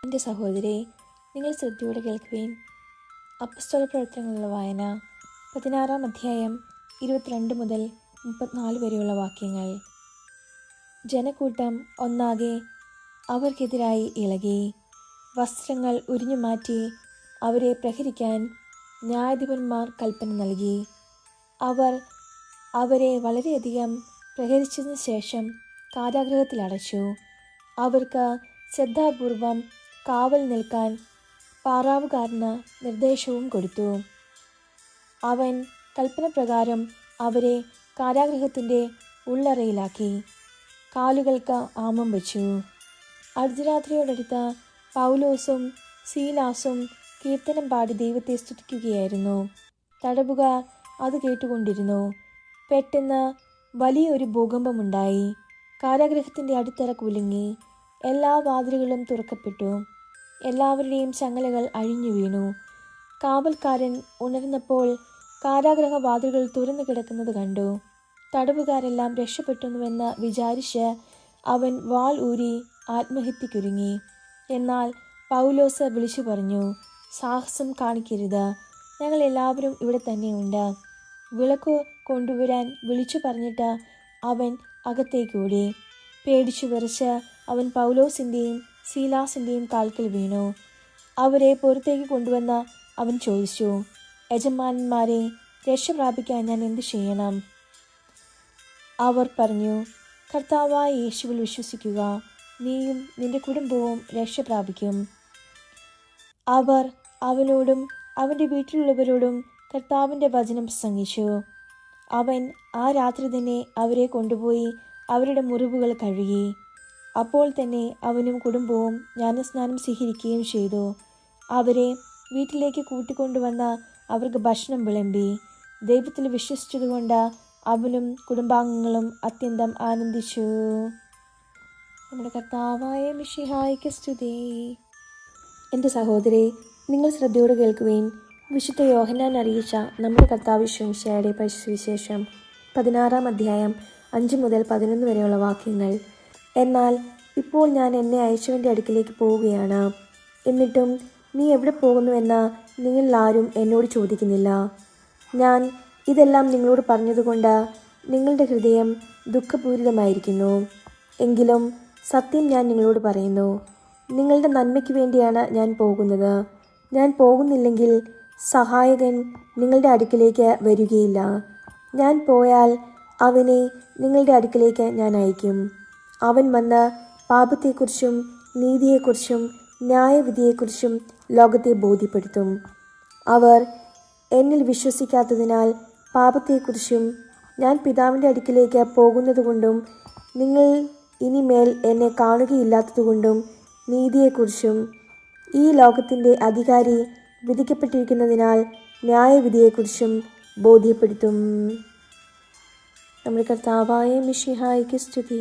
എൻ്റെ സഹോദരി, നിങ്ങൾ ശ്രദ്ധയോടെ കേൾക്കുവേൻ. അപ്പസ്തോല പ്രവർത്തനങ്ങളുള്ള വായന 16-ാം അധ്യായം 22 മുതൽ 34 വരെയുള്ള വാക്യങ്ങൾ. ജനക്കൂട്ടം ഒന്നാകെ അവർക്കെതിരായി ഇളകി, വസ്ത്രങ്ങൾ ഉരിഞ്ഞുമാറ്റി അവരെ പ്രഹരിക്കാൻ ന്യായാധിപന്മാർ കൽപ്പന നൽകി. അവർ അവരെ വളരെയധികം പ്രഹരിച്ചതിനു ശേഷം കാരാഗൃഹത്തിൽ അടച്ചു. അവർക്ക് ശ്രദ്ധാപൂർവം കാവൽ നിൽക്കാൻ പാറാവുകാരന് നിർദ്ദേശവും കൊടുത്തു. അവൻ കൽപ്പനപ്രകാരം അവരെ കാരാഗൃഹത്തിൻ്റെ ഉള്ളറയിലാക്കി കാലുകൾക്ക് ആമം വച്ചു. അർദ്ധരാത്രിയോടടുത്ത് പൗലോസും സീലാസും കീർത്തനം പാടി ദൈവത്തെ സ്തുതിക്കുകയായിരുന്നു. തടവുകാർ അത് കേട്ടുകൊണ്ടിരുന്നു. പെട്ടെന്ന് വലിയൊരു ഭൂകമ്പമുണ്ടായി. കാരാഗൃഹത്തിൻ്റെ അടിത്തറ കുലുങ്ങി. എല്ലാ വാതിലുകളും തുറക്കപ്പെട്ടു. എല്ലാവരുടെയും ചങ്ങലകൾ അഴിഞ്ഞു വീണു. കാവൽക്കാരൻ ഉണർന്നപ്പോൾ കാരാഗൃഹ വാതിലുകൾ തുറന്നു കിടക്കുന്നത് കണ്ടു. തടവുകാരെല്ലാം രക്ഷപ്പെട്ടുവെന്ന് വിചാരിച്ച് അവൻ വാൾ ഊരി ആത്മഹത്യക്കൊരുങ്ങി. എന്നാൽ പൗലോസ് വിളിച്ചു പറഞ്ഞു, സാഹസം കാണിക്കരുത്, ഞങ്ങൾ എല്ലാവരും ഇവിടെ തന്നെയുണ്ട്. വിളക്ക് കൊണ്ടുവരാൻ വിളിച്ചു പറഞ്ഞിട്ട് അവൻ അകത്തേക്കോടി. പേടിച്ചു വിറച്ച് അവൻ പൗലോസിൻ്റെയും സീലാസിൻ്റെയും കാൽക്കൽ വീണു. അവരെ പുറത്തേക്ക് കൊണ്ടുവന്ന് അവൻ ചോദിച്ചു, യജമാനന്മാരെ, രക്ഷ പ്രാപിക്കാൻ ഞാൻ എന്തു ചെയ്യണം? അവർ പറഞ്ഞു, കർത്താവായ യേശുവിൽ വിശ്വസിക്കുക, നീയും നിന്റെ കുടുംബവും രക്ഷ പ്രാപിക്കും. അവർ അവനോടും അവൻ്റെ വീട്ടിലുള്ളവരോടും കർത്താവിൻ്റെ വചനം പ്രസംഗിച്ചു. അവൻ ആ രാത്രി തന്നെ അവരെ കൊണ്ടുപോയി അവരുടെ മുറിവുകൾ കഴുകി. അപ്പോൾ തന്നെ അവനും കുടുംബവും ജ്ഞാനസ്നാനം സ്വീകരിക്കുകയും ചെയ്തു. അവരെ വീട്ടിലേക്ക് കൂട്ടിക്കൊണ്ടുവന്ന് അവർക്ക് ഭക്ഷണം വിളമ്പി. ദൈവത്തിൽ വിശ്വസിച്ചതുകൊണ്ട് അവനും കുടുംബാംഗങ്ങളും അത്യന്തം ആനന്ദിച്ചു. നമ്മുടെ കർത്താവായ മിശിഹായ്ക്ക് സ്തുതി. എൻ്റെ സഹോദരി, നിങ്ങൾ ശ്രദ്ധയോടെ കേൾക്കുവേൻ. വിശുദ്ധ യോഹന്നാൻ അറിയിച്ച നമ്മുടെ കർത്താവ് മിശിഹായുടെ സുവിശേഷം 16-ാം അധ്യായം 5 മുതൽ 11 വരെയുള്ള വാക്യങ്ങൾ. എന്നാൽ ഇപ്പോൾ ഞാൻ എന്നെ അയച്ചവൻ്റെ അടുക്കിലേക്ക് പോവുകയാണ്. എന്നിട്ടും നീ എവിടെ പോകുന്നുവെന്ന് നിങ്ങളിൽ ആരും എന്നോട് ചോദിക്കുന്നില്ല. ഞാൻ ഇതെല്ലാം നിങ്ങളോട് പറഞ്ഞതുകൊണ്ട് നിങ്ങളുടെ ഹൃദയം ദുഃഖപൂരിതമായിരിക്കുന്നു. എങ്കിലും സത്യം ഞാൻ നിങ്ങളോട് പറയുന്നു, നിങ്ങളുടെ നന്മയ്ക്ക് വേണ്ടിയാണ് ഞാൻ പോകുന്നത്. ഞാൻ പോകുന്നില്ലെങ്കിൽ സഹായകൻ നിങ്ങളുടെ അടുക്കിലേക്ക് വരികയില്ല. ഞാൻ പോയാൽ അവനെ നിങ്ങളുടെ അടുക്കിലേക്ക് ഞാൻ അയക്കും. അവൻ വന്ന് പാപത്തെക്കുറിച്ചും നീതിയെക്കുറിച്ചും ന്യായവിധിയെക്കുറിച്ചും ലോകത്തെ ബോധ്യപ്പെടുത്തും. അവർ എന്നിൽ വിശ്വസിക്കാത്തതിനാൽ പാപത്തെക്കുറിച്ചും ഞാൻ പിതാവിൻ്റെ അടുക്കിലേക്ക് പോകുന്നതുകൊണ്ടും നിങ്ങൾ ഇനിമേൽ എന്നെ കാണുകയില്ലാത്തതുകൊണ്ടും നീതിയെക്കുറിച്ചും ഈ ലോകത്തിൻ്റെ അധികാരി വിധിക്കപ്പെട്ടിരിക്കുന്നതിനാൽ ന്യായവിധിയെക്കുറിച്ചും ബോധ്യപ്പെടുത്തും. നമ്മുടെ കർത്താവായ മിശിഹായ്ക്ക് സ്തുതി.